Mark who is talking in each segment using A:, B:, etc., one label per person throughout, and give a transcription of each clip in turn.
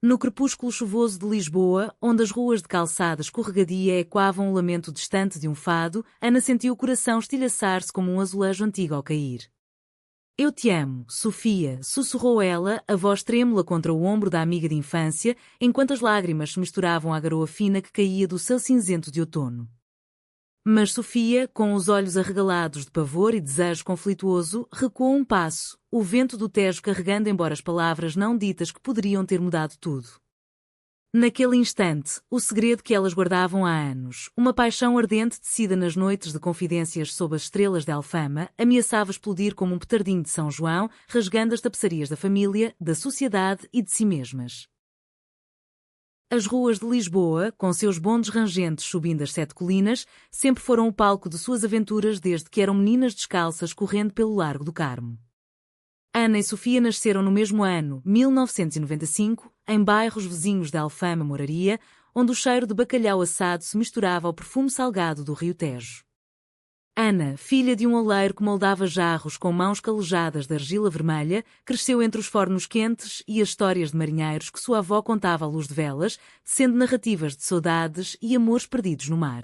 A: No crepúsculo chuvoso de Lisboa, onde as ruas de calçada escorregadia ecoavam o lamento distante de um fado, Ana sentiu o coração estilhaçar-se como um azulejo antigo ao cair. Eu te amo, Sofia, sussurrou ela, a voz trêmula contra o ombro da amiga de infância, enquanto as lágrimas se misturavam à garoa fina que caía do céu cinzento de outono. Mas Sofia, com os olhos arregalados de pavor e desejo conflituoso, recuou um passo, o vento do Tejo carregando embora as palavras não ditas que poderiam ter mudado tudo. Naquele instante, o segredo que elas guardavam há anos, uma paixão ardente tecida nas noites de confidências sob as estrelas de Alfama, ameaçava explodir como um petardinho de São João, rasgando as tapeçarias da família, da sociedade e de si mesmas. As ruas de Lisboa, com seus bondes rangentes subindo as 7 colinas, sempre foram o palco de suas aventuras desde que eram meninas descalças correndo pelo Largo do Carmo. Ana e Sofia nasceram no mesmo ano, 1995, em bairros vizinhos de Alfama Moraria, onde o cheiro de bacalhau assado se misturava ao perfume salgado do rio Tejo. Ana, filha de um oleiro que moldava jarros com mãos calejadas de argila vermelha, cresceu entre os fornos quentes e as histórias de marinheiros que sua avó contava à luz de velas, sendo narrativas de saudades e amores perdidos no mar.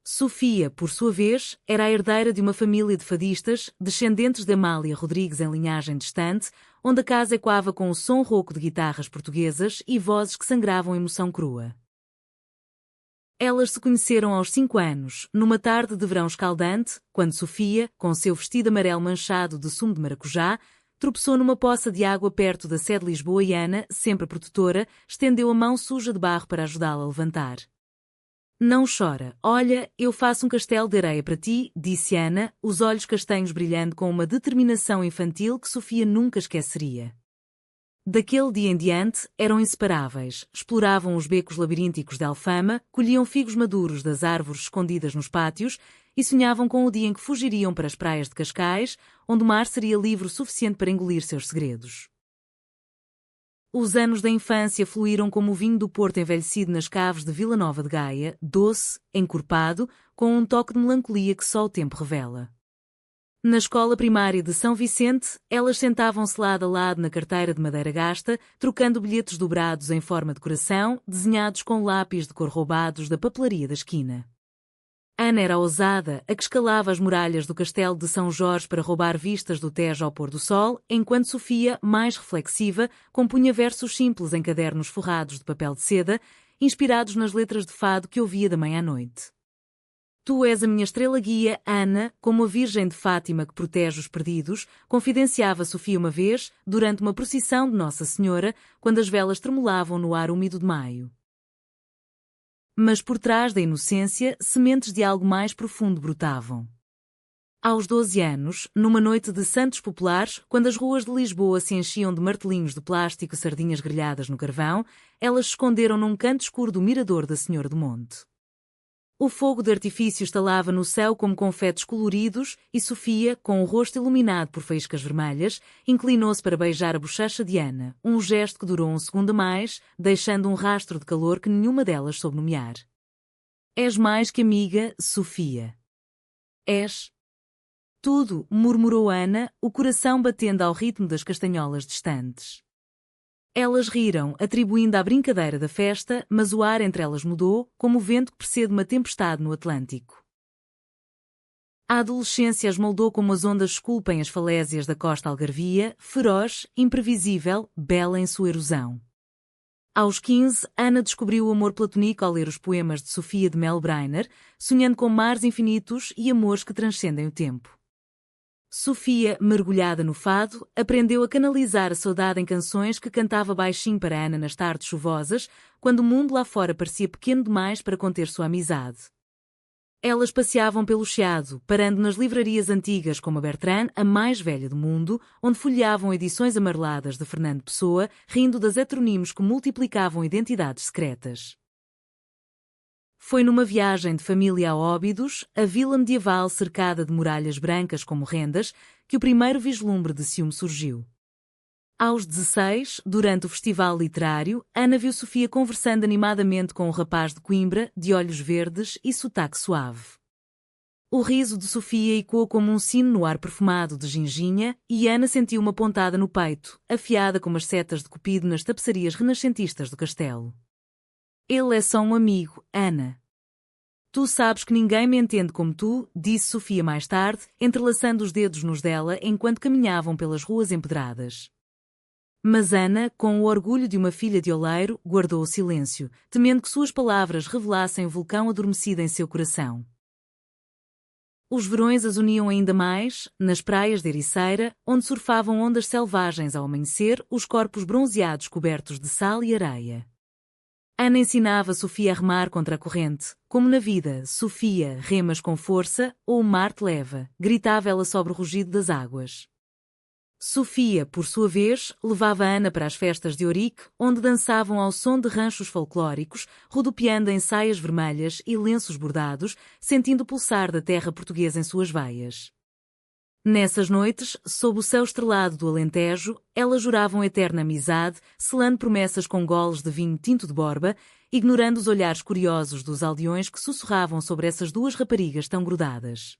A: Sofia, por sua vez, era a herdeira de uma família de fadistas, descendentes de Amália Rodrigues em linhagem distante, onde a casa ecoava com o som rouco de guitarras portuguesas e vozes que sangravam emoção crua. Elas se conheceram aos 5 anos, numa tarde de verão escaldante, quando Sofia, com seu vestido amarelo manchado de sumo de maracujá, tropeçou numa poça de água perto da sede lisboiana, sempre protetora, estendeu a mão suja de barro para ajudá-la a levantar. Não chora, olha, eu faço um castelo de areia para ti, disse Ana, os olhos castanhos brilhando com uma determinação infantil que Sofia nunca esqueceria. Daquele dia em diante, eram inseparáveis, exploravam os becos labirínticos de Alfama, colhiam figos maduros das árvores escondidas nos pátios e sonhavam com o dia em que fugiriam para as praias de Cascais, onde o mar seria livre o suficiente para engolir seus segredos. Os anos da infância fluíram como o vinho do Porto envelhecido nas caves de Vila Nova de Gaia, doce, encorpado, com um toque de melancolia que só o tempo revela. Na escola primária de São Vicente, elas sentavam-se lado a lado na carteira de madeira gasta, trocando bilhetes dobrados em forma de coração, desenhados com lápis de cor roubados da papelaria da esquina. Ana era a ousada, a que escalava as muralhas do castelo de São Jorge para roubar vistas do Tejo ao pôr do sol, enquanto Sofia, mais reflexiva, compunha versos simples em cadernos forrados de papel de seda, inspirados nas letras de fado que ouvia da manhã à noite. Tu és a minha estrela guia, Ana, como a Virgem de Fátima que protege os perdidos, confidenciava Sofia uma vez, durante uma procissão de Nossa Senhora, quando as velas tremulavam no ar úmido de maio. Mas por trás da inocência, sementes de algo mais profundo brotavam. Aos 12 anos, numa noite de santos populares, quando as ruas de Lisboa se enchiam de martelinhos de plástico e sardinhas grelhadas no carvão, elas se esconderam num canto escuro do mirador da Senhora do Monte. O fogo de artifício estalava no céu como confetes coloridos e Sofia, com o rosto iluminado por faíscas vermelhas, inclinou-se para beijar a bochecha de Ana, um gesto que durou um segundo a mais, deixando um rastro de calor que nenhuma delas soube nomear. És mais que amiga, Sofia. És tudo, murmurou Ana, o coração batendo ao ritmo das castanholas distantes. Elas riram, atribuindo à brincadeira da festa, mas o ar entre elas mudou, como o vento que precede uma tempestade no Atlântico. A adolescência as moldou como as ondas esculpem as falésias da costa algarvia, feroz, imprevisível, bela em sua erosão. Aos 15, Ana descobriu o amor platónico ao ler os poemas de Sofia de Melbrenner, sonhando com mares infinitos e amores que transcendem o tempo. Sofia, mergulhada no fado, aprendeu a canalizar a saudade em canções que cantava baixinho para Ana nas tardes chuvosas, quando o mundo lá fora parecia pequeno demais para conter sua amizade. Elas passeavam pelo Chiado, parando nas livrarias antigas como a Bertrand, a mais velha do mundo, onde folheavam edições amareladas de Fernando Pessoa, rindo das heteronímos que multiplicavam identidades secretas. Foi numa viagem de família a Óbidos, a vila medieval cercada de muralhas brancas como rendas, que o primeiro vislumbre de ciúme surgiu. Aos 16, durante o festival literário, Ana viu Sofia conversando animadamente com um rapaz de Coimbra, de olhos verdes e sotaque suave. O riso de Sofia ecoou como um sino no ar perfumado de ginginha, e Ana sentiu uma pontada no peito, afiada como as setas de Cupido nas tapeçarias renascentistas do castelo. Ele é só um amigo, Ana. Tu sabes que ninguém me entende como tu, disse Sofia mais tarde, entrelaçando os dedos nos dela enquanto caminhavam pelas ruas empedradas. Mas Ana, com o orgulho de uma filha de oleiro, guardou o silêncio, temendo que suas palavras revelassem o vulcão adormecido em seu coração. Os verões as uniam ainda mais, nas praias de Ericeira, onde surfavam ondas selvagens ao amanhecer, os corpos bronzeados cobertos de sal e areia. Ana ensinava Sofia a remar contra a corrente. Como na vida, Sofia, remas com força, ou o mar te leva, gritava ela sobre o rugido das águas. Sofia, por sua vez, levava Ana para as festas de Ourique, onde dançavam ao som de ranchos folclóricos, rodopiando em saias vermelhas e lenços bordados, sentindo o pulsar da terra portuguesa em suas veias. Nessas noites, sob o céu estrelado do Alentejo, elas juravam eterna amizade, selando promessas com goles de vinho tinto de Borba, ignorando os olhares curiosos dos aldeões que sussurravam sobre essas duas raparigas tão grudadas.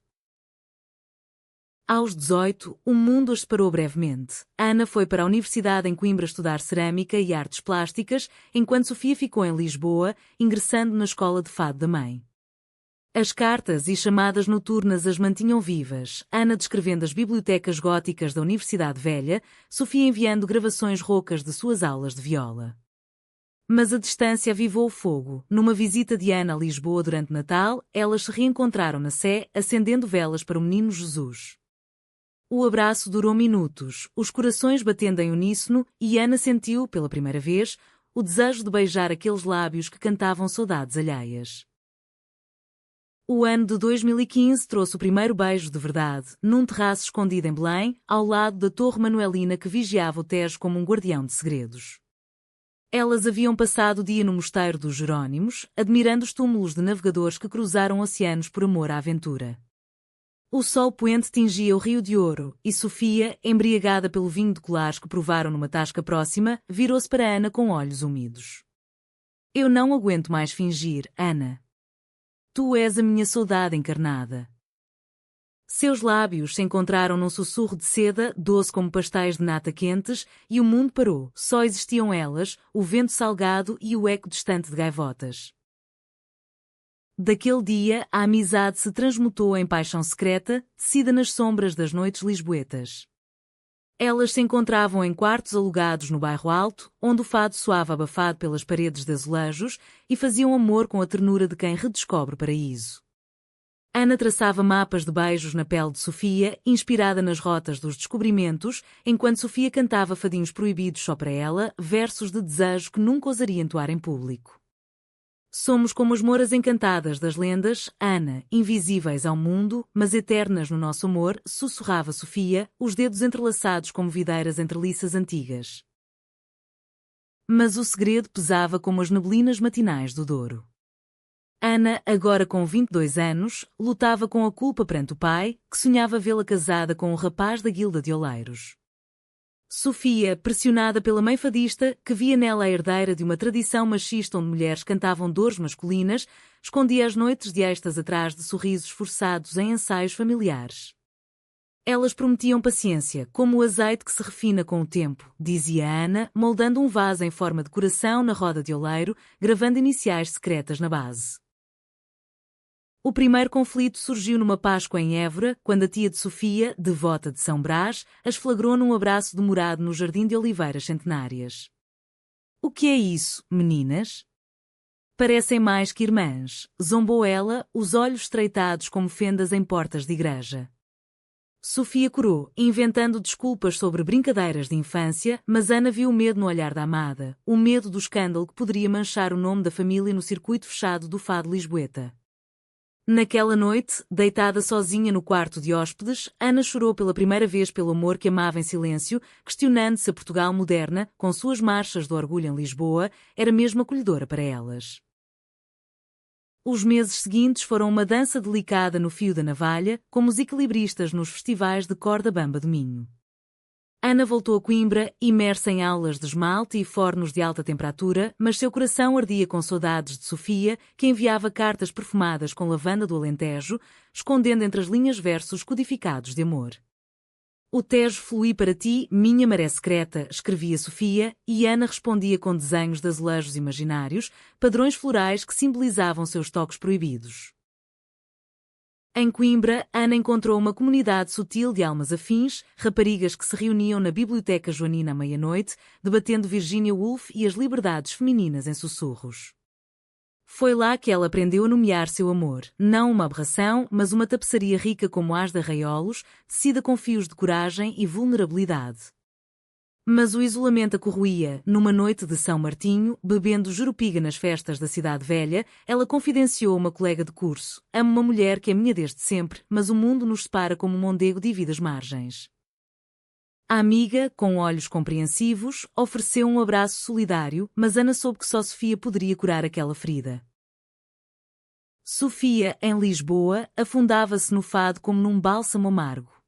A: Aos 18, o mundo as separou brevemente. Ana foi para a Universidade em Coimbra estudar cerâmica e artes plásticas, enquanto Sofia ficou em Lisboa, ingressando na escola de fado da mãe. As cartas e chamadas noturnas as mantinham vivas, Ana descrevendo as bibliotecas góticas da Universidade Velha, Sofia enviando gravações roucas de suas aulas de viola. Mas a distância avivou o fogo. Numa visita de Ana a Lisboa durante Natal, elas se reencontraram na Sé, acendendo velas para o menino Jesus. O abraço durou minutos, os corações batendo em uníssono, e Ana sentiu, pela primeira vez, o desejo de beijar aqueles lábios que cantavam saudades alheias. O ano de 2015 trouxe o primeiro beijo de verdade, num terraço escondido em Belém, ao lado da Torre Manuelina que vigiava o Tejo como um guardião de segredos. Elas haviam passado o dia no Mosteiro dos Jerónimos, admirando os túmulos de navegadores que cruzaram oceanos por amor à aventura. O sol poente tingia o Rio de Ouro, e Sofia, embriagada pelo vinho de colares que provaram numa tasca próxima, virou-se para Ana com olhos úmidos. Eu não aguento mais fingir, Ana. Tu és a minha saudade encarnada. Seus lábios se encontraram num sussurro de seda, doce como pastéis de nata quentes, e o mundo parou. Só existiam elas, o vento salgado e o eco distante de gaivotas. Daquele dia, a amizade se transmutou em paixão secreta, tecida nas sombras das noites lisboetas. Elas se encontravam em quartos alugados no bairro Alto, onde o fado soava abafado pelas paredes de azulejos, e faziam amor com a ternura de quem redescobre o paraíso. Ana traçava mapas de beijos na pele de Sofia, inspirada nas rotas dos descobrimentos, enquanto Sofia cantava fadinhos proibidos só para ela, versos de desejo que nunca ousaria entoar em público. Somos como as moras encantadas das lendas, Ana, invisíveis ao mundo, mas eternas no nosso amor, sussurrava Sofia, os dedos entrelaçados como videiras entre liças antigas. Mas o segredo pesava como as neblinas matinais do Douro. Ana, agora com 22 anos, lutava com a culpa perante o pai, que sonhava vê-la casada com um rapaz da guilda de oleiros. Sofia, pressionada pela mãe fadista, que via nela a herdeira de uma tradição machista onde mulheres cantavam dores masculinas, escondia as noites de êxtase atrás de sorrisos forçados em ensaios familiares. Elas prometiam paciência, como o azeite que se refina com o tempo, dizia Ana, moldando um vaso em forma de coração na roda de oleiro, gravando iniciais secretas na base. O primeiro conflito surgiu numa Páscoa em Évora, quando a tia de Sofia, devota de São Brás, as flagrou num abraço demorado no jardim de oliveiras centenárias. O que é isso, meninas? Parecem mais que irmãs, zombou ela, os olhos estreitados como fendas em portas de igreja. Sofia corou, inventando desculpas sobre brincadeiras de infância, mas Ana viu o medo no olhar da amada, o medo do escândalo que poderia manchar o nome da família no circuito fechado do fado lisboeta. Naquela noite, deitada sozinha no quarto de hóspedes, Ana chorou pela primeira vez pelo amor que amava em silêncio, questionando se a Portugal moderna, com suas marchas do orgulho em Lisboa, era mesmo acolhedora para elas. Os meses seguintes foram uma dança delicada no fio da navalha, como os equilibristas nos festivais de corda bamba do Minho. Ana voltou a Coimbra, imersa em aulas de esmalte e fornos de alta temperatura, mas seu coração ardia com saudades de Sofia, que enviava cartas perfumadas com lavanda do Alentejo, escondendo entre as linhas versos codificados de amor. O Tejo flui para ti, minha maré secreta, escrevia Sofia, e Ana respondia com desenhos de azulejos imaginários, padrões florais que simbolizavam seus toques proibidos. Em Coimbra, Ana encontrou uma comunidade sutil de almas afins, raparigas que se reuniam na Biblioteca Joanina à meia-noite, debatendo Virginia Woolf e as liberdades femininas em sussurros. Foi lá que ela aprendeu a nomear seu amor, não uma aberração, mas uma tapeçaria rica como as de arraiolos, tecida com fios de coragem e vulnerabilidade. Mas o isolamento a corroía. Numa noite de São Martinho, bebendo jerupiga nas festas da Cidade Velha, ela confidenciou a uma colega de curso: amo uma mulher que é minha desde sempre, mas o mundo nos separa como um mondego divide as margens. A amiga, com olhos compreensivos, ofereceu um abraço solidário, mas Ana soube que só Sofia poderia curar aquela ferida. Sofia, em Lisboa, afundava-se no fado como num bálsamo amargo.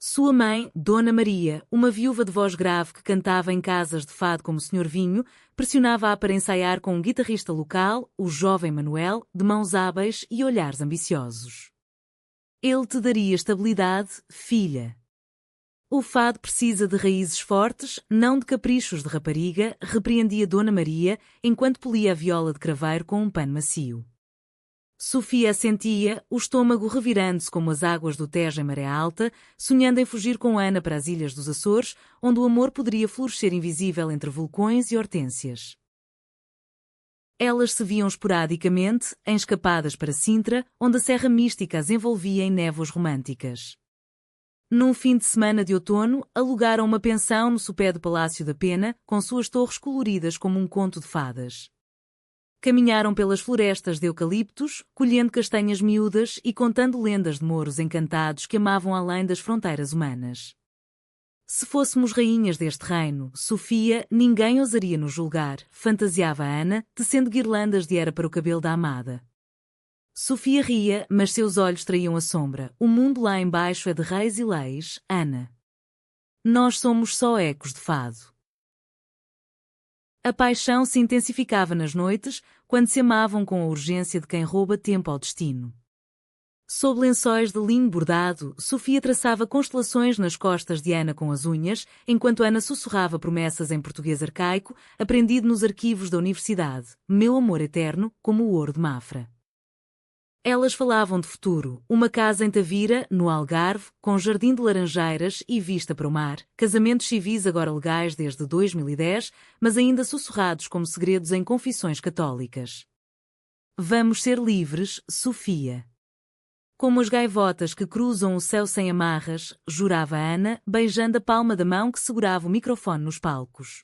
A: Sua mãe, Dona Maria, uma viúva de voz grave que cantava em casas de fado como Senhor Vinho, pressionava-a para ensaiar com um guitarrista local, o jovem Manuel, de mãos hábeis e olhares ambiciosos. Ele te daria estabilidade, filha. O fado precisa de raízes fortes, não de caprichos de rapariga, repreendia Dona Maria, enquanto polia a viola de craveiro com um pano macio. Sofia assentia, o estômago revirando-se como as águas do Tejo em maré alta, sonhando em fugir com Ana para as Ilhas dos Açores, onde o amor poderia florescer invisível entre vulcões e hortênsias. Elas se viam esporadicamente, em escapadas para Sintra, onde a Serra Mística as envolvia em névoas românticas. Num fim de semana de outono, alugaram uma pensão no sopé do Palácio da Pena, com suas torres coloridas como um conto de fadas. Caminharam pelas florestas de eucaliptos, colhendo castanhas miúdas e contando lendas de mouros encantados que amavam além das fronteiras humanas. Se fôssemos rainhas deste reino, Sofia, ninguém ousaria nos julgar, fantasiava Ana, tecendo guirlandas de era para o cabelo da amada. Sofia ria, mas seus olhos traíam a sombra. O mundo lá embaixo é de reis e leis, Ana. Nós somos só ecos de fado. A paixão se intensificava nas noites, quando se amavam com a urgência de quem rouba tempo ao destino. Sob lençóis de linho bordado, Sofia traçava constelações nas costas de Ana com as unhas, enquanto Ana sussurrava promessas em português arcaico, aprendido nos arquivos da universidade, meu amor eterno, como o ouro de Mafra. Elas falavam de futuro, uma casa em Tavira, no Algarve, com jardim de laranjeiras e vista para o mar, casamentos civis agora legais desde 2010, mas ainda sussurrados como segredos em confissões católicas. Vamos ser livres, Sofia. Como as gaivotas que cruzam o céu sem amarras, jurava Ana, beijando a palma da mão que segurava o microfone nos palcos.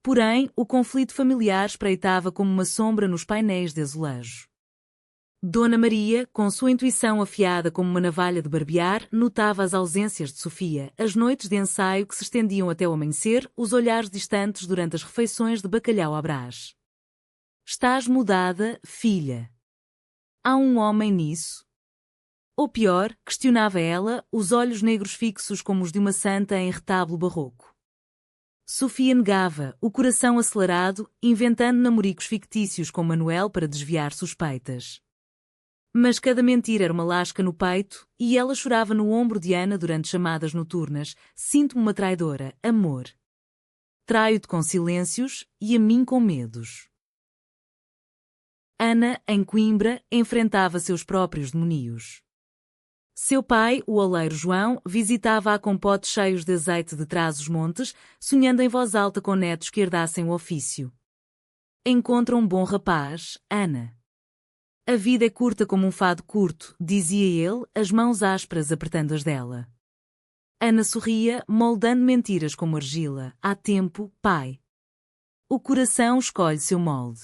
A: Porém, o conflito familiar espreitava como uma sombra nos painéis de azulejo. Dona Maria, com sua intuição afiada como uma navalha de barbear, notava as ausências de Sofia, as noites de ensaio que se estendiam até o amanhecer, os olhares distantes durante as refeições de bacalhau à brás. Estás mudada, filha. Há um homem nisso? Ou pior, questionava ela, os olhos negros fixos como os de uma santa em retábulo barroco. Sofia negava, o coração acelerado, inventando namoricos fictícios com Manuel para desviar suspeitas. Mas cada mentira era uma lasca no peito, e ela chorava no ombro de Ana durante chamadas noturnas. Sinto-me uma traidora, amor. Traio-te com silêncios, e a mim com medos. Ana, em Coimbra, enfrentava seus próprios demonios. Seu pai, o oleiro João, visitava-a com potes cheios de azeite de Trás-os-Montes, sonhando em voz alta com netos que herdassem o ofício. Encontra um bom rapaz, Ana. A vida é curta como um fado curto, dizia ele, as mãos ásperas apertando as dela. Ana sorria, moldando mentiras como argila. Há tempo, pai. O coração escolhe seu molde.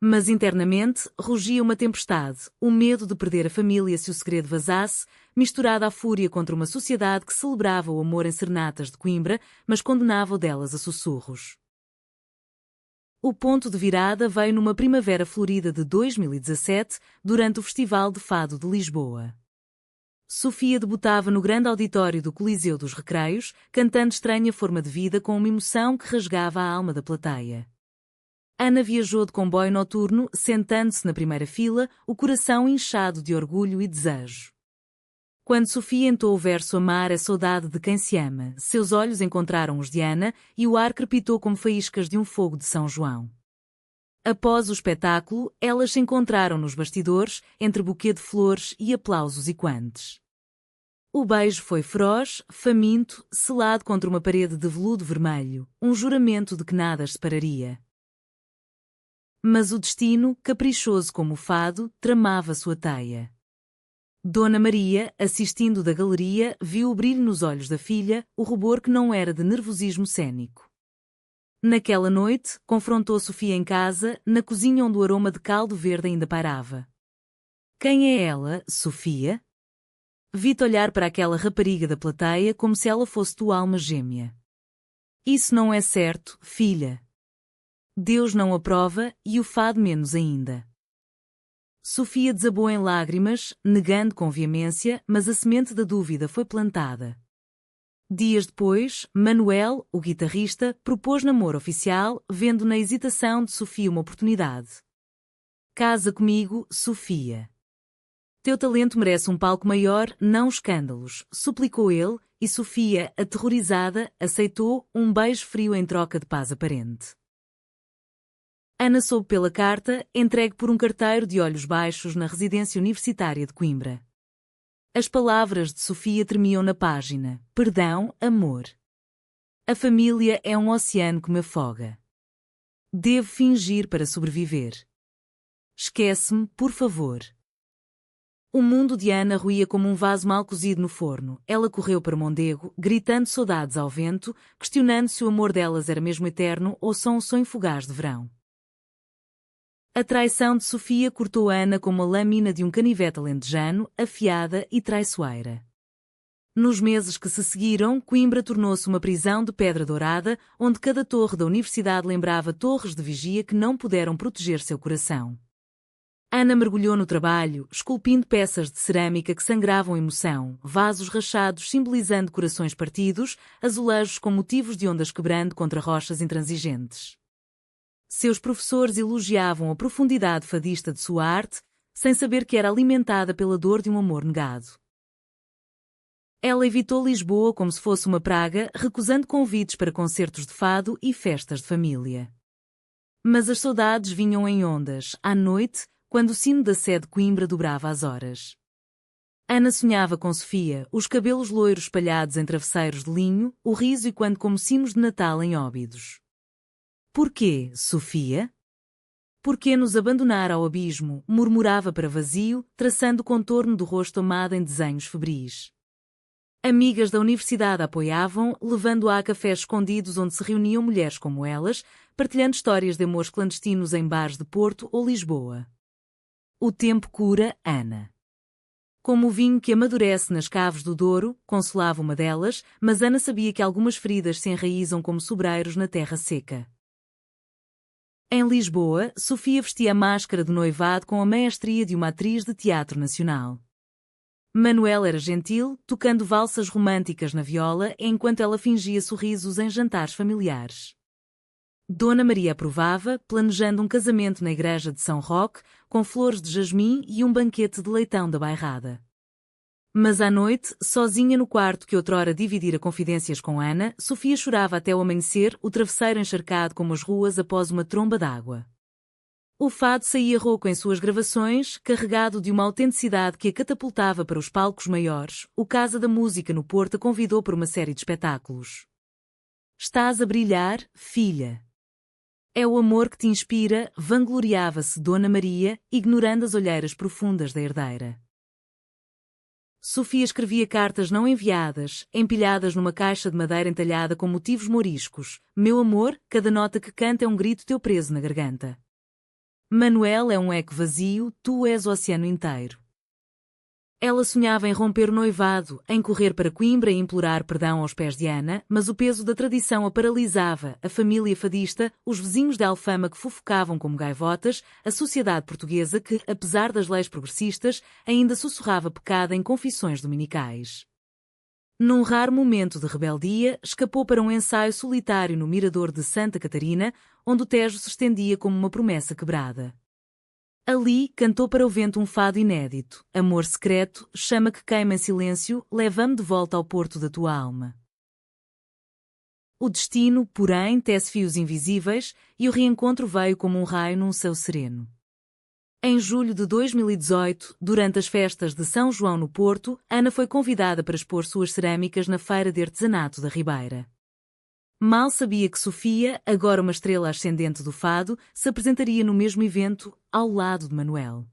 A: Mas internamente rugia uma tempestade, o medo de perder a família se o segredo vazasse, misturado à fúria contra uma sociedade que celebrava o amor em serenatas de Coimbra, mas condenava-o delas a sussurros. O ponto de virada veio numa primavera florida de 2017, durante o Festival de Fado de Lisboa. Sofia debutava no grande auditório do Coliseu dos Recreios, cantando estranha forma de vida com uma emoção que rasgava a alma da plateia. Ana viajou de comboio noturno, sentando-se na primeira fila, o coração inchado de orgulho e desejo. Quando Sofia entoou o verso Amar é saudade de quem se ama, seus olhos encontraram os de Ana e o ar crepitou como faíscas de um fogo de São João. Após o espetáculo, elas se encontraram nos bastidores, entre buquê de flores e aplausos equantes. O beijo foi feroz, faminto, selado contra uma parede de veludo vermelho, um juramento de que nada as separaria. Mas o destino, caprichoso como o fado, tramava sua teia. Dona Maria, assistindo da galeria, viu o brilho nos olhos da filha, o rubor que não era de nervosismo cênico. Naquela noite, confrontou Sofia em casa, na cozinha onde o aroma de caldo verde ainda pairava. Quem é ela, Sofia? Vi-te olhar para aquela rapariga da plateia como se ela fosse tua alma gêmea. Isso não é certo, filha. Deus não aprova e o fado menos ainda. Sofia desabou em lágrimas, negando com veemência, mas a semente da dúvida foi plantada. Dias depois, Manuel, o guitarrista, propôs namoro oficial, vendo na hesitação de Sofia uma oportunidade. Casa comigo, Sofia. Teu talento merece um palco maior, não escândalos, suplicou ele, e Sofia, aterrorizada, aceitou um beijo frio em troca de paz aparente. Ana soube pela carta, entregue por um carteiro de olhos baixos na residência universitária de Coimbra. As palavras de Sofia tremiam na página. Perdão, amor. A família é um oceano que me afoga. Devo fingir para sobreviver. Esquece-me, por favor. O mundo de Ana ruía como um vaso mal cozido no forno. Ela correu para Mondego, gritando saudades ao vento, questionando se o amor delas era mesmo eterno ou só um sonho fugaz de verão. A traição de Sofia cortou Ana como a lâmina de um canivete alentejano, afiada e traiçoeira. Nos meses que se seguiram, Coimbra tornou-se uma prisão de pedra dourada, onde cada torre da universidade lembrava torres de vigia que não puderam proteger seu coração. Ana mergulhou no trabalho, esculpindo peças de cerâmica que sangravam emoção, vasos rachados simbolizando corações partidos, azulejos com motivos de ondas quebrando contra rochas intransigentes. Seus professores elogiavam a profundidade fadista de sua arte, sem saber que era alimentada pela dor de um amor negado. Ela evitou Lisboa como se fosse uma praga, recusando convites para concertos de fado e festas de família. Mas as saudades vinham em ondas, à noite, quando o sino da sé de Coimbra dobrava as horas. Ana sonhava com Sofia, os cabelos loiros espalhados em travesseiros de linho, o riso e quando como sinos de Natal em Óbidos. Porquê, Sofia? Porquê nos abandonar ao abismo? Murmurava para vazio, traçando o contorno do rosto amado em desenhos febris. Amigas da universidade a apoiavam, levando-a a cafés escondidos onde se reuniam mulheres como elas, partilhando histórias de amores clandestinos em bares de Porto ou Lisboa. O tempo cura, Ana. Como o vinho que amadurece nas caves do Douro, consolava uma delas, mas Ana sabia que algumas feridas se enraizam como sobreiros na terra seca. Em Lisboa, Sofia vestia a máscara de noivado com a maestria de uma atriz de teatro nacional. Manuel era gentil, tocando valsas românticas na viola, enquanto ela fingia sorrisos em jantares familiares. Dona Maria aprovava, planejando um casamento na igreja de São Roque, com flores de jasmim e um banquete de leitão da bairrada. Mas à noite, sozinha no quarto que outrora dividira confidências com Ana, Sofia chorava até o amanhecer, o travesseiro encharcado como as ruas após uma tromba d'água. O fado saía rouco em suas gravações, carregado de uma autenticidade que a catapultava para os palcos maiores. O Casa da Música no Porto a convidou para uma série de espetáculos. Estás a brilhar, filha. É o amor que te inspira, vangloriava-se Dona Maria, ignorando as olheiras profundas da herdeira. Sofia escrevia cartas não enviadas, empilhadas numa caixa de madeira entalhada com motivos mouriscos. Meu amor, cada nota que canta é um grito teu preso na garganta. Manuel é um eco vazio, tu és o oceano inteiro. Ela sonhava em romper o noivado, em correr para Coimbra e implorar perdão aos pés de Ana, mas o peso da tradição a paralisava, a família fadista, os vizinhos de Alfama que fofocavam como gaivotas, a sociedade portuguesa que, apesar das leis progressistas, ainda sussurrava pecado em confissões dominicais. Num raro momento de rebeldia, escapou para um ensaio solitário no mirador de Santa Catarina, onde o Tejo se estendia como uma promessa quebrada. Ali, cantou para o vento um fado inédito. Amor secreto, chama que queima em silêncio, leva-me de volta ao porto da tua alma. O destino, porém, tece fios invisíveis, e o reencontro veio como um raio num céu sereno. Em julho de 2018, durante as festas de São João no Porto, Ana foi convidada para expor suas cerâmicas na Feira de Artesanato da Ribeira. Mal sabia que Sofia, agora uma estrela ascendente do fado, se apresentaria no mesmo evento, ao lado de Manuel.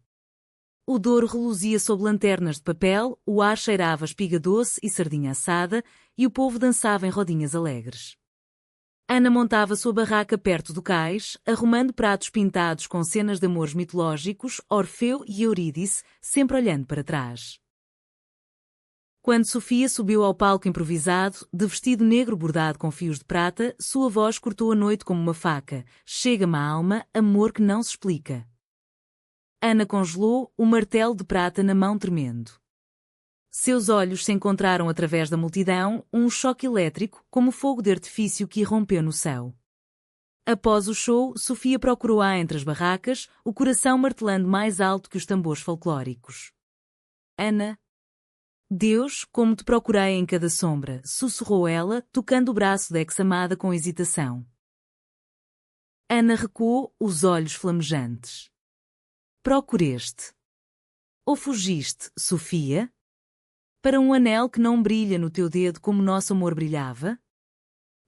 A: O Douro reluzia sob lanternas de papel, o ar cheirava a espiga doce e sardinha assada, e o povo dançava em rodinhas alegres. Ana montava sua barraca perto do cais, arrumando pratos pintados com cenas de amores mitológicos, Orfeu e Eurídice, sempre olhando para trás. Quando Sofia subiu ao palco improvisado, de vestido negro bordado com fios de prata, sua voz cortou a noite como uma faca. Chega-me à alma, amor que não se explica. Ana congelou, o martelo de prata na mão tremendo. Seus olhos se encontraram através da multidão, um choque elétrico, como fogo de artifício que irrompeu no céu. Após o show, Sofia procurou-a entre as barracas, o coração martelando mais alto que os tambores folclóricos. Ana. Deus, como te procurei em cada sombra, sussurrou ela, tocando o braço da ex-amada com hesitação. Ana recuou, os olhos flamejantes. Procureste. Ou fugiste, Sofia? Para um anel que não brilha no teu dedo como nosso amor brilhava?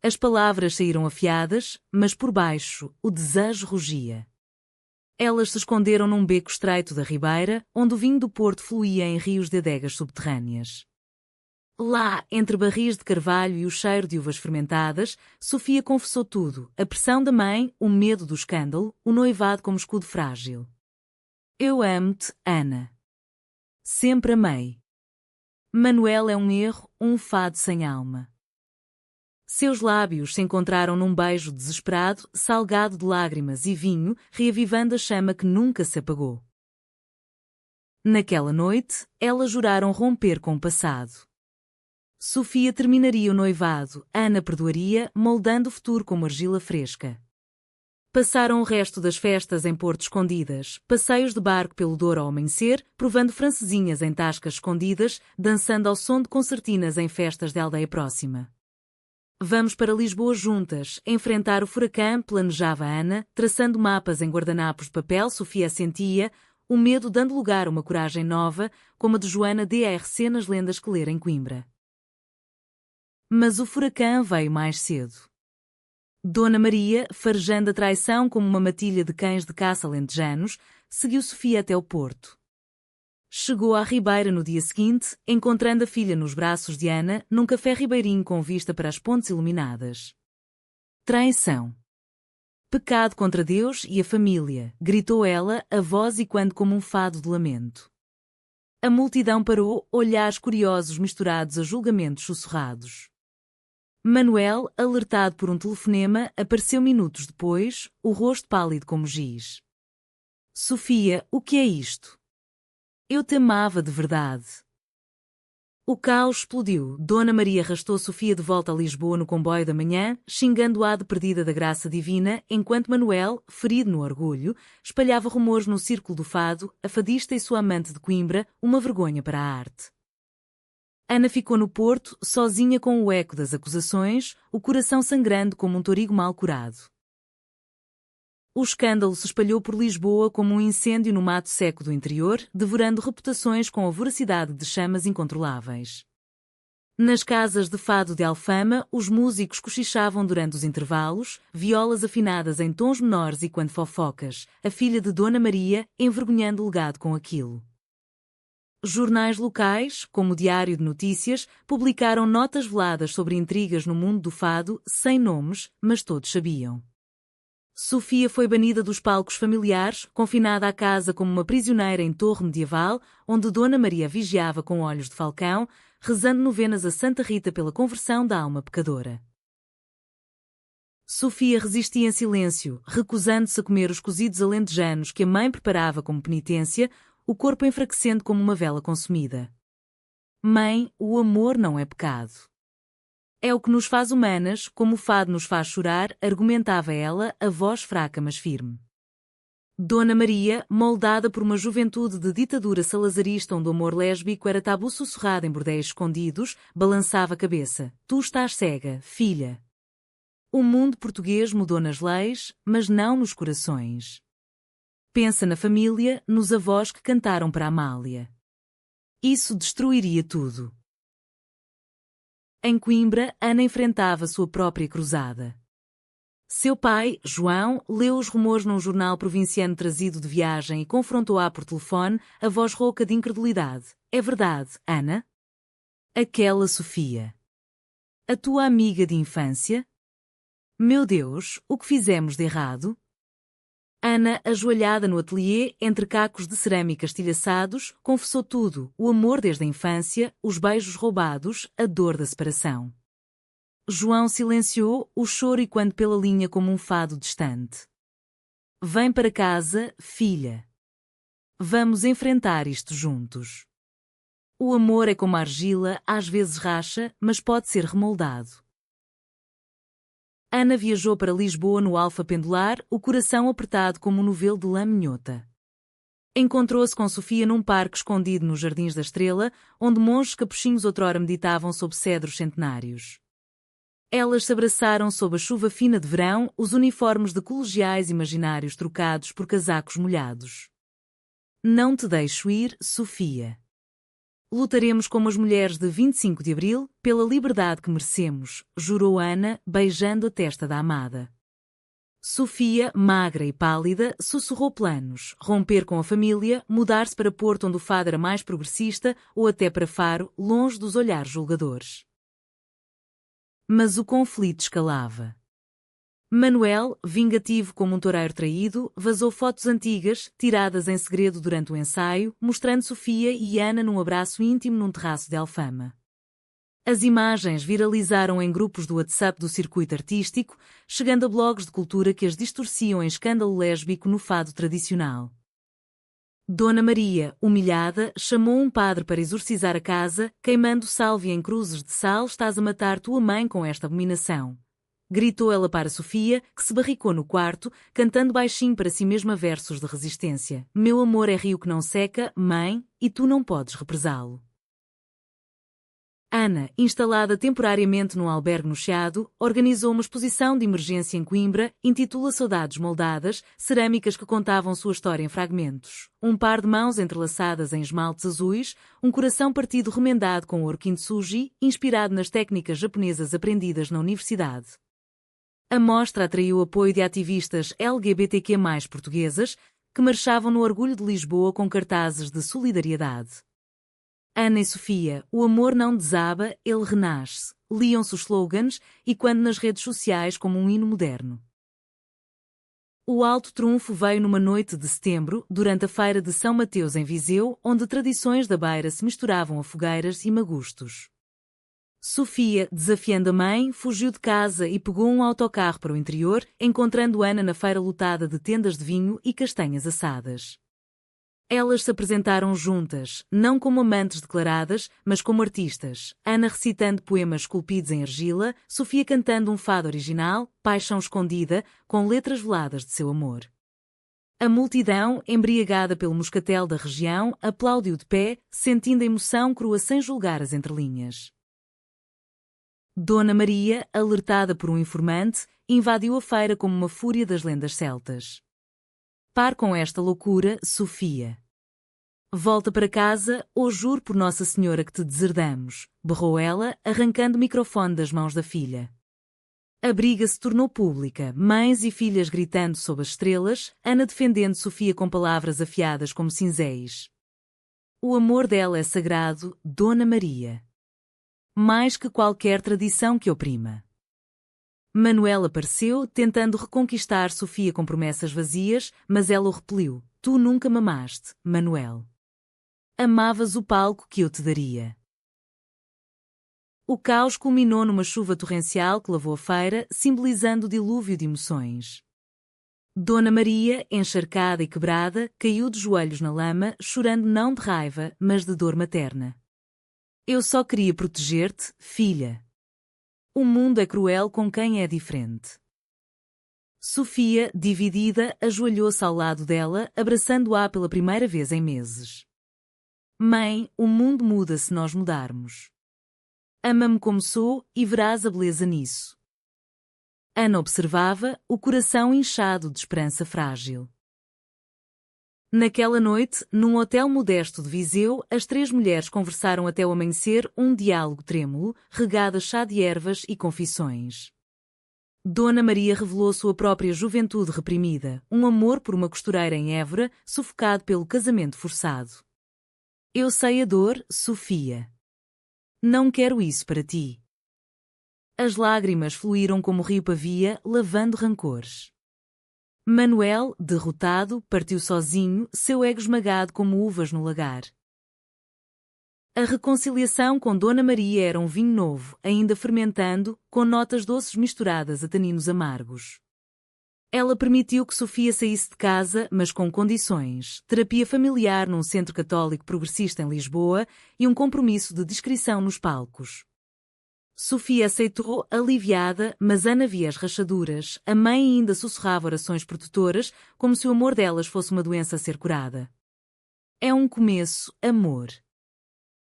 A: As palavras saíram afiadas, mas por baixo, o desejo rugia. Elas se esconderam num beco estreito da Ribeira, onde o vinho do Porto fluía em rios de adegas subterrâneas. Lá, entre barris de carvalho e o cheiro de uvas fermentadas, Sofia confessou tudo, a pressão da mãe, o medo do escândalo, o noivado como escudo frágil. Eu amo-te, Ana. Sempre amei. Manuel é um erro, um fado sem alma. Seus lábios se encontraram num beijo desesperado, salgado de lágrimas e vinho, reavivando a chama que nunca se apagou. Naquela noite, elas juraram romper com o passado. Sofia terminaria o noivado, Ana perdoaria, moldando o futuro como argila fresca. Passaram o resto das festas em Porto escondidas, passeios de barco pelo Douro ao amanhecer, provando francesinhas em tascas escondidas, dançando ao som de concertinas em festas de aldeia próxima. Vamos para Lisboa juntas, enfrentar o furacão, planejava Ana, traçando mapas em guardanapos de papel. Sofia sentia, o medo dando lugar a uma coragem nova, como a de Joana d'Arc nas lendas que lera em Coimbra. Mas o furacão veio mais cedo. Dona Maria, farejando a traição como uma matilha de cães de caça alentejanos, seguiu Sofia até o Porto. Chegou à Ribeira no dia seguinte, encontrando a filha nos braços de Ana, num café ribeirinho com vista para as pontes iluminadas. Traição. Pecado contra Deus e a família, gritou ela, a voz ecoando como um fado de lamento. A multidão parou, olhares curiosos misturados a julgamentos sussurrados. Manuel, alertado por um telefonema, apareceu minutos depois, o rosto pálido como giz. Sofia, o que é isto? Eu te amava de verdade. O caos explodiu. Dona Maria arrastou Sofia de volta a Lisboa no comboio da manhã, xingando-a de perdida da graça divina, enquanto Manuel, ferido no orgulho, espalhava rumores no círculo do fado, a fadista e sua amante de Coimbra, uma vergonha para a arte. Ana ficou no Porto, sozinha com o eco das acusações, o coração sangrando como um torigo mal curado. O escândalo se espalhou por Lisboa como um incêndio no mato seco do interior, devorando reputações com a voracidade de chamas incontroláveis. Nas casas de fado de Alfama, os músicos cochichavam durante os intervalos, violas afinadas em tons menores e quando fofocas, a filha de Dona Maria, envergonhando o legado com aquilo. Jornais locais, como o Diário de Notícias, publicaram notas veladas sobre intrigas no mundo do fado, sem nomes, mas todos sabiam. Sofia foi banida dos palcos familiares, confinada à casa como uma prisioneira em torre medieval, onde Dona Maria vigiava com olhos de falcão, rezando novenas a Santa Rita pela conversão da alma pecadora. Sofia resistia em silêncio, recusando-se a comer os cozidos alentejanos que a mãe preparava como penitência, o corpo enfraquecendo como uma vela consumida. Mãe, o amor não é pecado. É o que nos faz humanas, como o fado nos faz chorar, argumentava ela, a voz fraca mas firme. Dona Maria, moldada por uma juventude de ditadura salazarista onde o amor lésbico era tabu sussurrado em bordéis escondidos, balançava a cabeça. Tu estás cega, filha. O mundo português mudou nas leis, mas não nos corações. Pensa na família, nos avós que cantaram para Amália. Isso destruiria tudo. Em Coimbra, Ana enfrentava sua própria cruzada. Seu pai, João, leu os rumores num jornal provinciano trazido de viagem e confrontou-a por telefone, a voz rouca de incredulidade. É verdade, Ana? Aquela Sofia. A tua amiga de infância? Meu Deus, o que fizemos de errado? Ana, ajoelhada no ateliê, entre cacos de cerâmica estilhaçados, confessou tudo, o amor desde a infância, os beijos roubados, a dor da separação. João silenciou, o choro ecoando pela linha como um fado distante. Vem para casa, filha. Vamos enfrentar isto juntos. O amor é como a argila, às vezes racha, mas pode ser remoldado. Ana viajou para Lisboa no Alfa Pendular, o coração apertado como um novelo de lã minhota. Encontrou-se com Sofia num parque escondido nos Jardins da Estrela, onde monges capuchinhos outrora meditavam sob cedros centenários. Elas se abraçaram sob a chuva fina de verão, os uniformes de colegiais imaginários trocados por casacos molhados. Não te deixo ir, Sofia. Lutaremos como as mulheres de 25 de Abril, pela liberdade que merecemos, jurou Ana, beijando a testa da amada. Sofia, magra e pálida, sussurrou planos, romper com a família, mudar-se para Porto onde o fado era mais progressista, ou até para Faro, longe dos olhares julgadores. Mas o conflito escalava. Manuel, vingativo como um toureiro traído, vazou fotos antigas, tiradas em segredo durante o ensaio, mostrando Sofia e Ana num abraço íntimo num terraço de Alfama. As imagens viralizaram em grupos do WhatsApp do circuito artístico, chegando a blogs de cultura que as distorciam em escândalo lésbico no fado tradicional. Dona Maria, humilhada, chamou um padre para exorcizar a casa, queimando sálvia em cruzes de sal. Estás a matar tua mãe com esta abominação. Gritou ela para Sofia, que se barricou no quarto, cantando baixinho para si mesma versos de resistência. Meu amor é rio que não seca, mãe, e tu não podes represá-lo. Ana, instalada temporariamente num albergue no Chiado, organizou uma exposição de emergência em Coimbra, intitula Saudades Moldadas, cerâmicas que contavam sua história em fragmentos. Um par de mãos entrelaçadas em esmaltes azuis, um coração partido remendado com ouro kintsugi, inspirado nas técnicas japonesas aprendidas na universidade. A mostra atraiu o apoio de ativistas LGBTQ+, portuguesas, que marchavam no orgulho de Lisboa com cartazes de solidariedade. Ana e Sofia, o amor não desaba, ele renasce, liam-se os slogans, e quando nas redes sociais como um hino moderno. O alto trunfo veio numa noite de setembro, durante a feira de São Mateus em Viseu, onde tradições da beira se misturavam a fogueiras e magustos. Sofia, desafiando a mãe, fugiu de casa e pegou um autocarro para o interior, encontrando Ana na feira lotada de tendas de vinho e castanhas assadas. Elas se apresentaram juntas, não como amantes declaradas, mas como artistas, Ana recitando poemas esculpidos em argila, Sofia cantando um fado original, Paixão Escondida, com letras veladas de seu amor. A multidão, embriagada pelo moscatel da região, aplaudiu de pé, sentindo a emoção crua sem julgar as entrelinhas. Dona Maria, alertada por um informante, invadiu a feira como uma fúria das lendas celtas. Par com esta loucura, Sofia. Volta para casa, ou juro por Nossa Senhora que te deserdamos, berrou ela, arrancando o microfone das mãos da filha. A briga se tornou pública, mães e filhas gritando sob as estrelas, Ana defendendo Sofia com palavras afiadas como cinzéis. O amor dela é sagrado, Dona Maria. Mais que qualquer tradição que oprima. Manuel apareceu, tentando reconquistar Sofia com promessas vazias, mas ela o repeliu. Tu nunca me amaste, Manuel. Amavas o palco que eu te daria. O caos culminou numa chuva torrencial que lavou a feira, simbolizando o dilúvio de emoções. Dona Maria, encharcada e quebrada, caiu de joelhos na lama, chorando não de raiva, mas de dor materna. Eu só queria proteger-te, filha. O mundo é cruel com quem é diferente. Sofia, dividida, ajoelhou-se ao lado dela, abraçando-a pela primeira vez em meses. Mãe, o mundo muda se nós mudarmos. Ama-me como sou e verás a beleza nisso. Ana observava, o coração inchado de esperança frágil. Naquela noite, num hotel modesto de Viseu, as três mulheres conversaram até o amanhecer, um diálogo trêmulo, regado a chá de ervas e confissões. Dona Maria revelou sua própria juventude reprimida, um amor por uma costureira em Évora, sufocado pelo casamento forçado. Eu sei a dor, Sofia. Não quero isso para ti. As lágrimas fluíram como rio pavia, lavando rancores. Manuel, derrotado, partiu sozinho, seu ego esmagado como uvas no lagar. A reconciliação com Dona Maria era um vinho novo, ainda fermentando, com notas doces misturadas a taninos amargos. Ela permitiu que Sofia saísse de casa, mas com condições: terapia familiar num centro católico progressista em Lisboa e um compromisso de discrição nos palcos. Sofia aceitou, aliviada, mas Ana via as rachaduras. A mãe ainda sussurrava orações protetoras, como se o amor delas fosse uma doença a ser curada. É um começo, amor.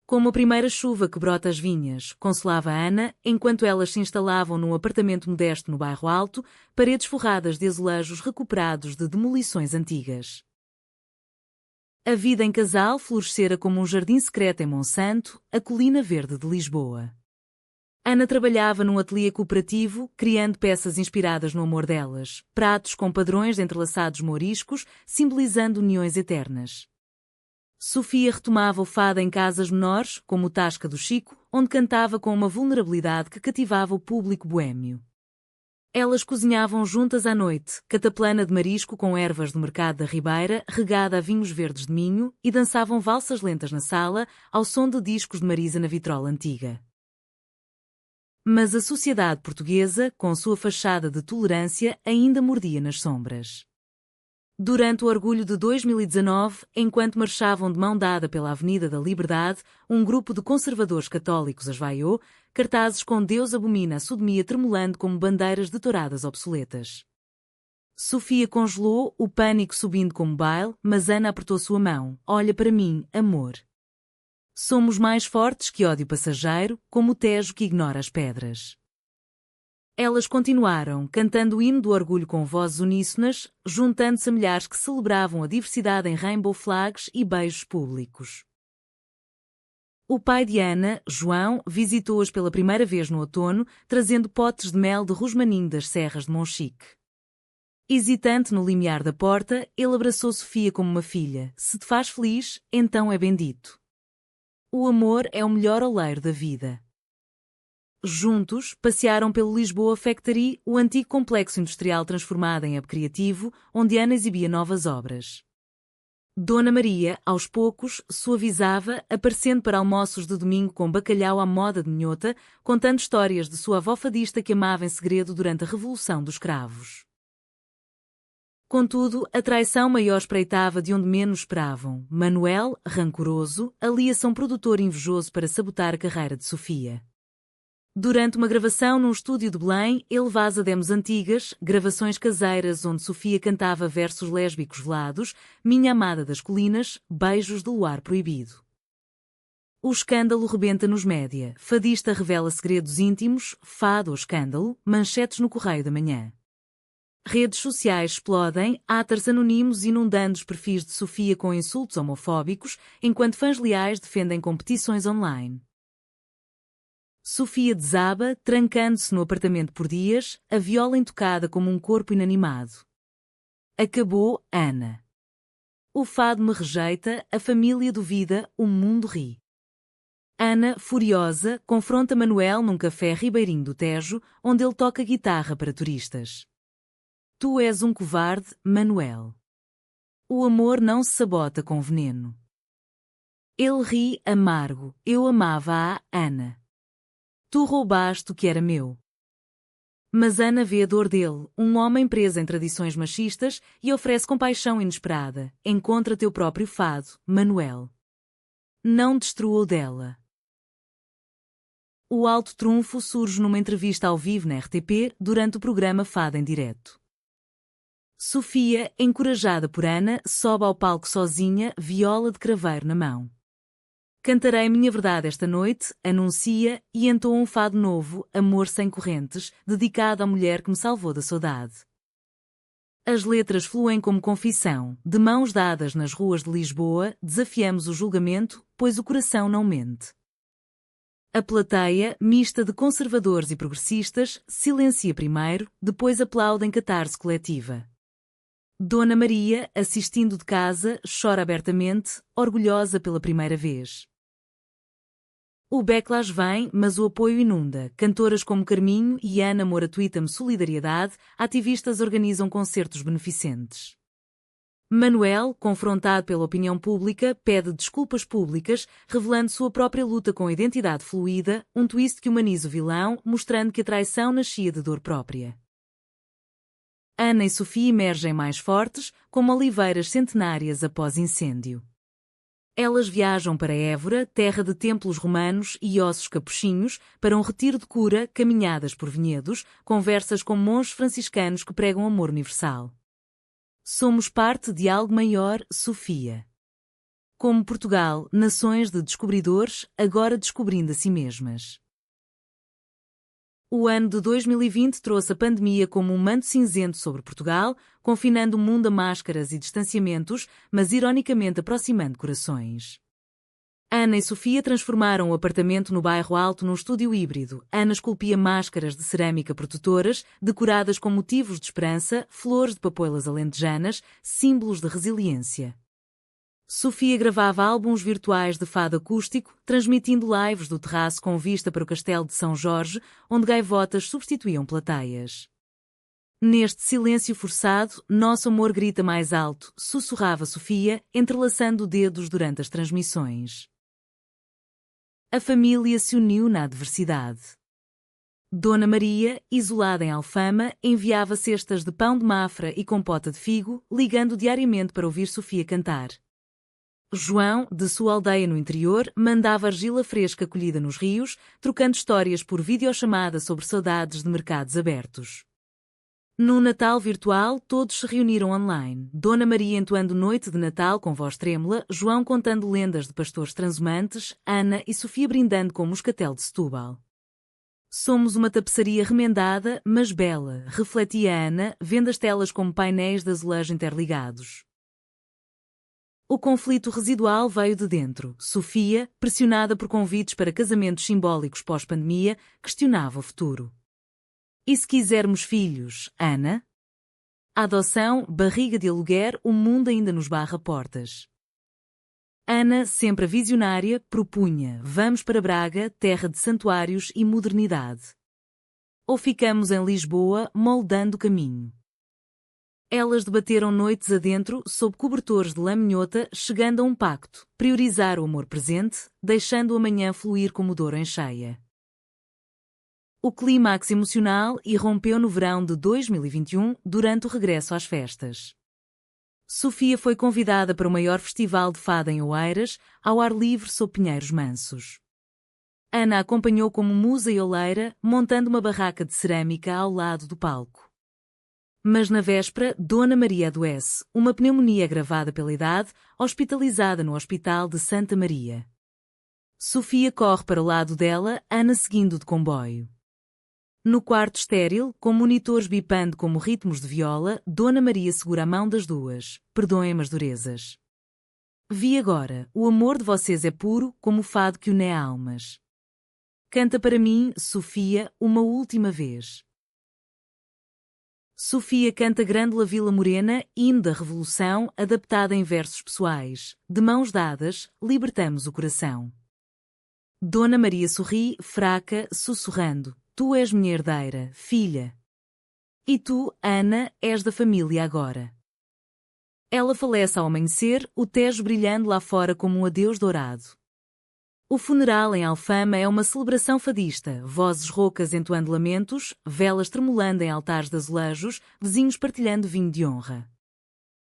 A: Como a primeira chuva que brota as vinhas, consolava Ana, enquanto elas se instalavam num apartamento modesto no bairro Alto, paredes forradas de azulejos recuperados de demolições antigas. A vida em casal florescera como um jardim secreto em Monsanto, a colina verde de Lisboa. Ana trabalhava num ateliê cooperativo, criando peças inspiradas no amor delas, pratos com padrões de entrelaçados mouriscos, simbolizando uniões eternas. Sofia retomava o fado em casas menores, como o Tasca do Chico, onde cantava com uma vulnerabilidade que cativava o público boémio. Elas cozinhavam juntas à noite, cataplana de marisco com ervas do mercado da Ribeira, regada a vinhos verdes de Minho, e dançavam valsas lentas na sala, ao som de discos de Marisa na vitrola antiga. Mas a sociedade portuguesa, com sua fachada de tolerância, ainda mordia nas sombras. Durante o orgulho de 2019, enquanto marchavam de mão dada pela Avenida da Liberdade, um grupo de conservadores católicos as vaiou, cartazes com Deus abomina a sodomia tremulando como bandeiras de touradas obsoletas. Sofia congelou, o pânico subindo como baile, mas Ana apertou sua mão. Olha para mim, amor. Somos mais fortes que ódio passageiro, como o Tejo que ignora as pedras. Elas continuaram, cantando o hino do orgulho com vozes uníssonas, juntando-se a milhares que celebravam a diversidade em rainbow flags e beijos públicos. O pai de Ana, João, visitou-as pela primeira vez no outono, trazendo potes de mel de rosmaninho das serras de Monchique. Hesitante no limiar da porta, ele abraçou Sofia como uma filha. Se te faz feliz, então é bendito. O amor é o melhor oleiro da vida. Juntos, passearam pelo Lisboa Factory, o antigo complexo industrial transformado em hub criativo, onde Ana exibia novas obras. Dona Maria, aos poucos, suavizava, aparecendo para almoços de domingo com bacalhau à moda de minhota, contando histórias de sua avó fadista que amava em segredo durante a Revolução dos Cravos. Contudo, a traição maior espreitava de onde menos esperavam. Manuel, rancoroso, alia-se a um produtor invejoso para sabotar a carreira de Sofia. Durante uma gravação num estúdio de Belém, ele vaza demos antigas, gravações caseiras onde Sofia cantava versos lésbicos velados, Minha amada das colinas, beijos de luar proibido. O escândalo rebenta nos média, fadista revela segredos íntimos, fado ou escândalo, manchetes no Correio da Manhã. Redes sociais explodem, haters anónimos inundando os perfis de Sofia com insultos homofóbicos, enquanto fãs leais defendem competições online. Sofia desaba, trancando-se no apartamento por dias, a viola intocada como um corpo inanimado. Acabou, Ana. O fado me rejeita, a família duvida, o mundo ri. Ana, furiosa, confronta Manuel num café ribeirinho do Tejo, onde ele toca guitarra para turistas. Tu és um covarde, Manuel. O amor não se sabota com veneno. Ele ri, amargo. Eu amava-a, Ana. Tu roubaste o que era meu. Mas Ana vê a dor dele, um homem preso em tradições machistas, e oferece compaixão inesperada. Encontra teu próprio fado, Manuel. Não destrua o dela. O alto trunfo surge numa entrevista ao vivo na RTP durante o programa Fado em Direto. Sofia, encorajada por Ana, sobe ao palco sozinha, viola de craveiro na mão. Cantarei minha verdade esta noite, anuncia, e entoa um fado novo, Amor Sem Correntes, dedicado à mulher que me salvou da saudade. As letras fluem como confissão, de mãos dadas nas ruas de Lisboa, desafiamos o julgamento, pois o coração não mente. A plateia, mista de conservadores e progressistas, silencia primeiro, depois aplaude em catarse coletiva. Dona Maria, assistindo de casa, chora abertamente, orgulhosa pela primeira vez. O backlash vem, mas o apoio inunda. Cantoras como Carminho e Ana Moura tweetam solidariedade, ativistas organizam concertos beneficentes. Manuel, confrontado pela opinião pública, pede desculpas públicas, revelando sua própria luta com a identidade fluida, um twist que humaniza o vilão, mostrando que a traição nascia de dor própria. Ana e Sofia emergem mais fortes, como oliveiras centenárias após incêndio. Elas viajam para Évora, terra de templos romanos e ossos capuchinhos, para um retiro de cura, caminhadas por vinhedos, conversas com monges franciscanos que pregam amor universal. Somos parte de algo maior, Sofia. Como Portugal, nações de descobridores, agora descobrindo a si mesmas. O ano de 2020 trouxe a pandemia como um manto cinzento sobre Portugal, confinando o mundo a máscaras e distanciamentos, mas ironicamente aproximando corações. Ana e Sofia transformaram o apartamento no bairro Alto num estúdio híbrido. Ana esculpia máscaras de cerâmica protetoras, decoradas com motivos de esperança, flores de papoilas alentejanas, símbolos de resiliência. Sofia gravava álbuns virtuais de fado acústico, transmitindo lives do terraço com vista para o castelo de São Jorge, onde gaivotas substituíam plateias. Neste silêncio forçado, nosso amor grita mais alto, sussurrava Sofia, entrelaçando dedos durante as transmissões. A família se uniu na adversidade. Dona Maria, isolada em Alfama, enviava cestas de pão de mafra e compota de figo, ligando diariamente para ouvir Sofia cantar. João, de sua aldeia no interior, mandava argila fresca colhida nos rios, trocando histórias por videochamada sobre saudades de mercados abertos. No Natal virtual, todos se reuniram online. Dona Maria entoando Noite de Natal com voz trêmula, João contando lendas de pastores transumantes, Ana e Sofia brindando com moscatel de Setúbal. Somos uma tapeçaria remendada, mas bela, refletia Ana, vendo as telas como painéis de azulejo interligados. O conflito residual veio de dentro. Sofia, pressionada por convites para casamentos simbólicos pós-pandemia, questionava o futuro. E se quisermos filhos, Ana? A adoção, barriga de aluguer, o mundo ainda nos barra portas. Ana, sempre a visionária, propunha: vamos para Braga, terra de santuários e modernidade. Ou ficamos em Lisboa, moldando o caminho. Elas debateram noites adentro, sob cobertores de lã minhota, chegando a um pacto: priorizar o amor presente, deixando o amanhã fluir como Douro em cheia. O clímax emocional irrompeu no verão de 2021, durante o regresso às festas. Sofia foi convidada para o maior festival de fado em Oeiras, ao ar livre sob pinheiros mansos. Ana acompanhou como musa e oleira, montando uma barraca de cerâmica ao lado do palco. Mas na véspera, Dona Maria adoece, uma pneumonia agravada pela idade, hospitalizada no Hospital de Santa Maria. Sofia corre para o lado dela, Ana seguindo de comboio. No quarto estéril, com monitores bipando como ritmos de viola, Dona Maria segura a mão das duas. Perdoem-me as durezas. Vi agora, o amor de vocês é puro, como o fado que une almas. Canta para mim, Sofia, uma última vez. Sofia canta Grândola Vila Morena, hino da Revolução, adaptada em versos pessoais. De mãos dadas, libertamos o coração. Dona Maria sorri, fraca, sussurrando: Tu és minha herdeira, filha. E tu, Ana, és da família agora. Ela falece ao amanhecer, o Tejo brilhando lá fora como um adeus dourado. O funeral em Alfama é uma celebração fadista, vozes roucas entoando lamentos, velas tremulando em altares de azulejos, vizinhos partilhando vinho de honra.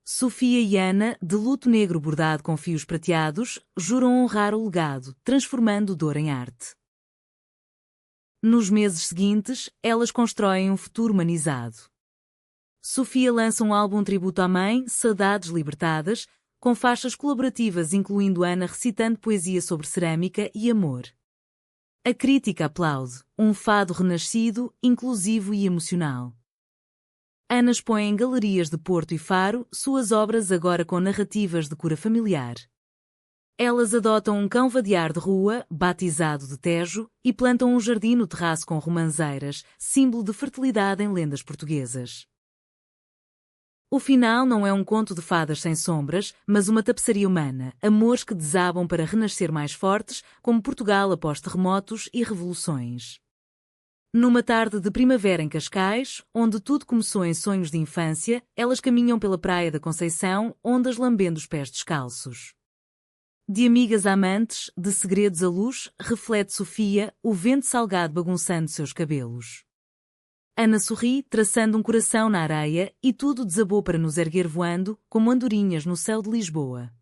A: Sofia e Ana, de luto negro bordado com fios prateados, juram honrar o legado, transformando dor em arte. Nos meses seguintes, elas constroem um futuro humanizado. Sofia lança um álbum tributo à mãe, Saudades Libertadas, com faixas colaborativas incluindo Ana recitando poesia sobre cerâmica e amor. A crítica aplaude, um fado renascido, inclusivo e emocional. Ana expõe em galerias de Porto e Faro suas obras agora com narrativas de cura familiar. Elas adotam um cão vadear de rua, batizado de Tejo, e plantam um jardim no terraço com romanzeiras, símbolo de fertilidade em lendas portuguesas. O final não é um conto de fadas sem sombras, mas uma tapeçaria humana, amores que desabam para renascer mais fortes, como Portugal após terremotos e revoluções. Numa tarde de primavera em Cascais, onde tudo começou em sonhos de infância, elas caminham pela praia da Conceição, ondas lambendo os pés descalços. De amigas a amantes, de segredos à luz, reflete Sofia, o vento salgado bagunçando seus cabelos. Ana sorri, traçando um coração na areia, e tudo desabou para nos erguer voando, como andorinhas no céu de Lisboa.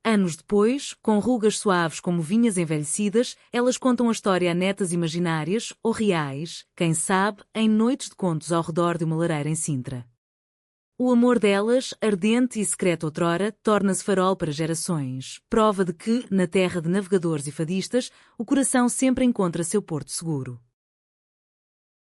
A: Anos depois, com rugas suaves como vinhas envelhecidas, elas contam a história a netas imaginárias, ou reais, quem sabe, em noites de contos ao redor de uma lareira em Sintra. O amor delas, ardente e secreto outrora, torna-se farol para gerações, prova de que, na terra de navegadores e fadistas, o coração sempre encontra seu porto seguro.